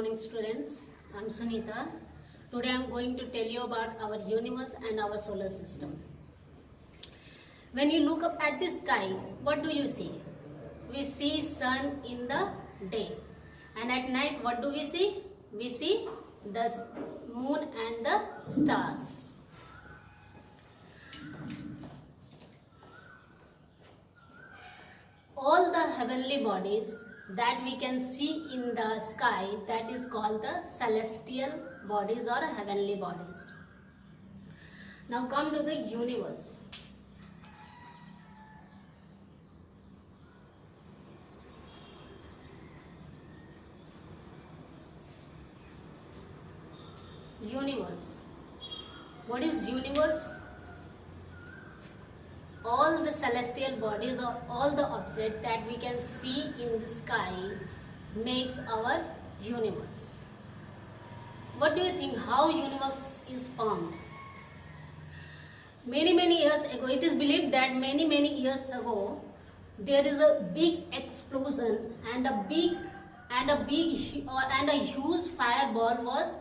morning students. I'm Sunita. Today I'm going to tell you about our universe and our solar system. When you look up at the sky, what do you see? We see sun in the day. And at night what do we see? We see the moon and the stars. All the heavenly bodies that we can see in the sky, that is called the celestial bodies or heavenly bodies. Now come to the universe. Universe. What is universe? All the celestial bodies or all the objects that we can see in the sky makes our universe. What do you think how universe is formed? Many years ago, it is believed that many years ago there is a big explosion and a huge fireball was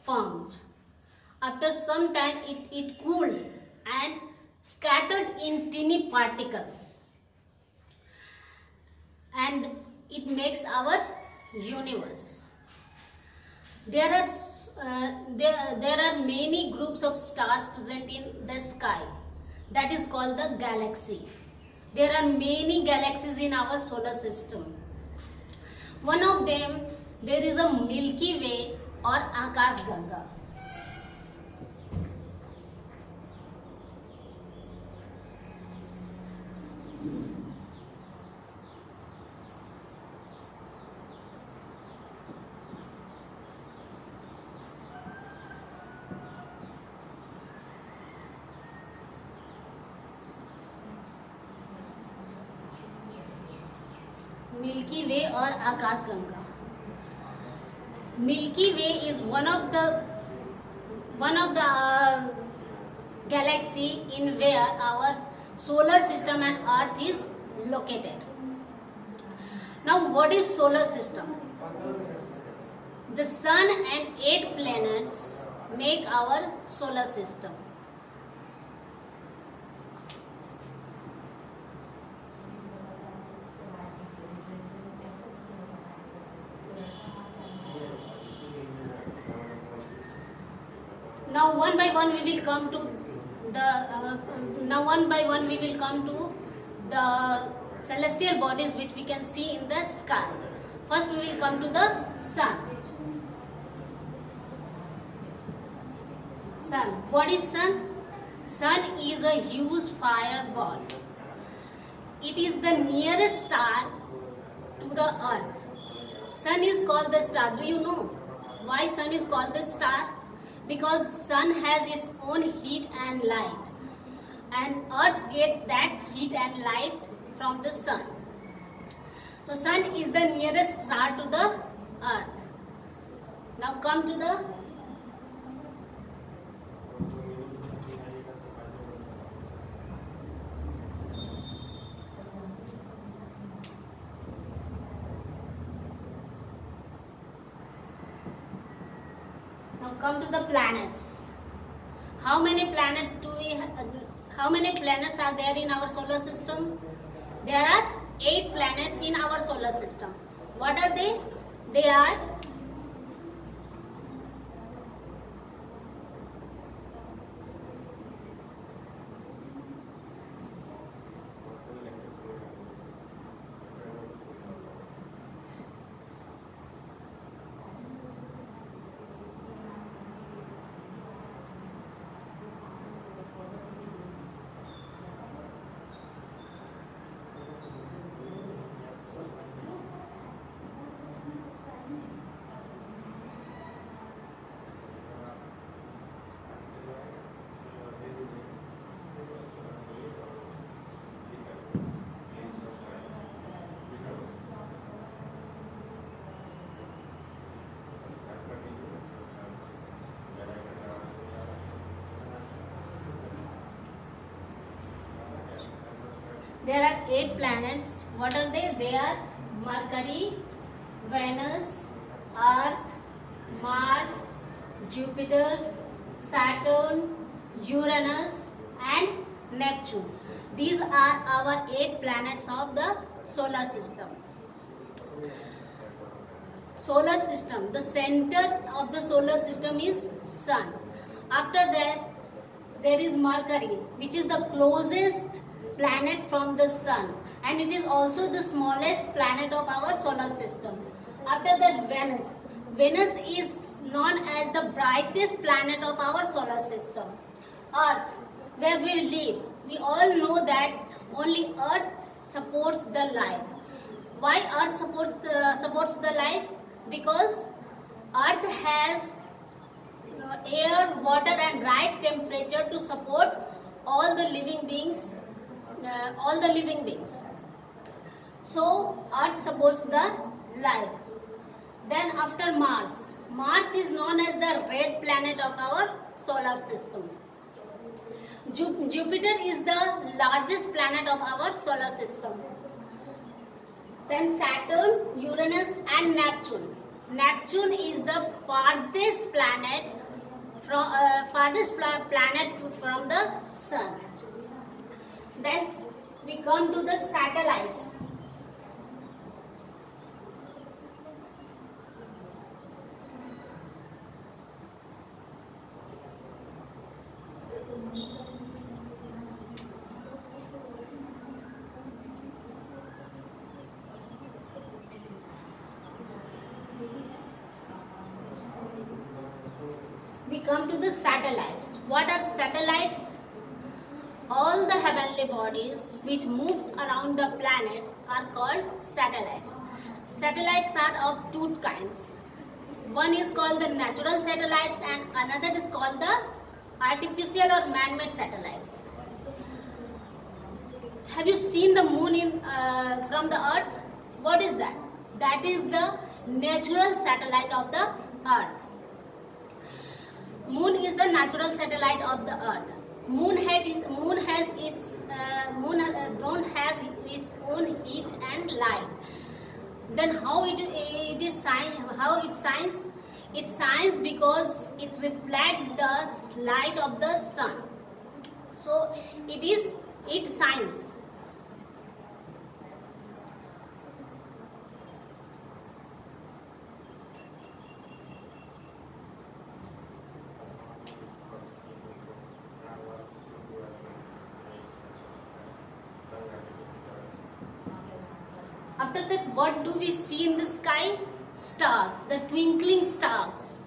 formed. After some time it cooled and scattered in teeny particles, and it makes our universe. There are many groups of stars present in the sky, that is called the galaxy. There are many galaxies in our solar system. One of them, there is a Milky Way or Akash Ganga. Milky Way or Akash Ganga. Milky Way is one of the galaxy in where our solar system and Earth is located. Now, what is solar system? The sun and 8 planets make our solar system. Now one by one we will come to the celestial bodies which we can see in the sky. First we will come to the sun. Sun. What is sun? Sun is a huge fireball. It is the nearest star to the earth. Sun is called the star. Do you know why sun is called the star? Because sun has its own heat and light, and earth get that heat and light from the sun. So sun is the nearest star to the earth. Now come to the planets. How many planets are there in our solar system? There are 8 planets in our solar system. What are they? They are there are 8 planets. What are they? They are Mercury, Venus, Earth, Mars, Jupiter, Saturn, Uranus and Neptune. These are our 8 planets of the solar system. Solar system, the center of the solar system is Sun. After that, there is Mercury, which is the closest planet from the Sun, and it is also the smallest planet of our solar system. After that, Venus. Venus is known as the brightest planet of our solar system. Earth, where we live. We all know that only Earth supports the life. Why Earth supports the life? Because Earth has air, water and right temperature to support all the living beings. So Earth supports the life. Then after Mars. Mars is known as the red planet of our solar system. Jupiter is the largest planet of our solar system. Then Saturn, Uranus and Neptune. Neptune is the farthest planet from the Sun. Then we come to the satellites. We come to the satellites. What are satellites? All the heavenly bodies which moves around the planets are called satellites. Satellites are of two kinds. One is called the natural satellites and another is called the artificial or man-made satellites. Have you seen the moon from the earth? What is that? That is the natural satellite of the earth. Moon is the natural satellite of the earth. Moon don't have its own heat and light. Then how it shines? It shines because it reflects the light of the sun. So it shines. After that, what do we see in the sky? Stars, the twinkling stars.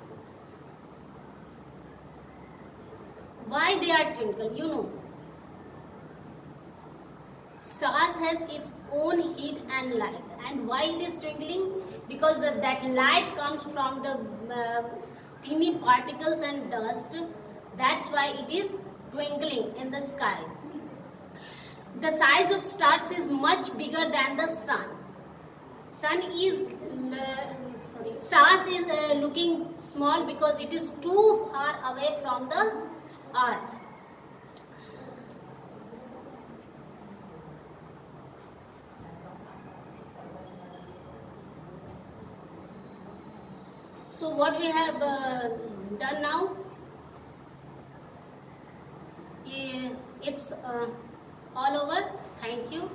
Why they are twinkle? You know. Stars has its own heat and light. And why it is twinkling? Because that light comes from the teeny particles and dust. That's why it is twinkling in the sky. The size of stars is much bigger than the sun. Stars is looking small because it is too far away from the earth. So what we have done now, it's all over. Thank you.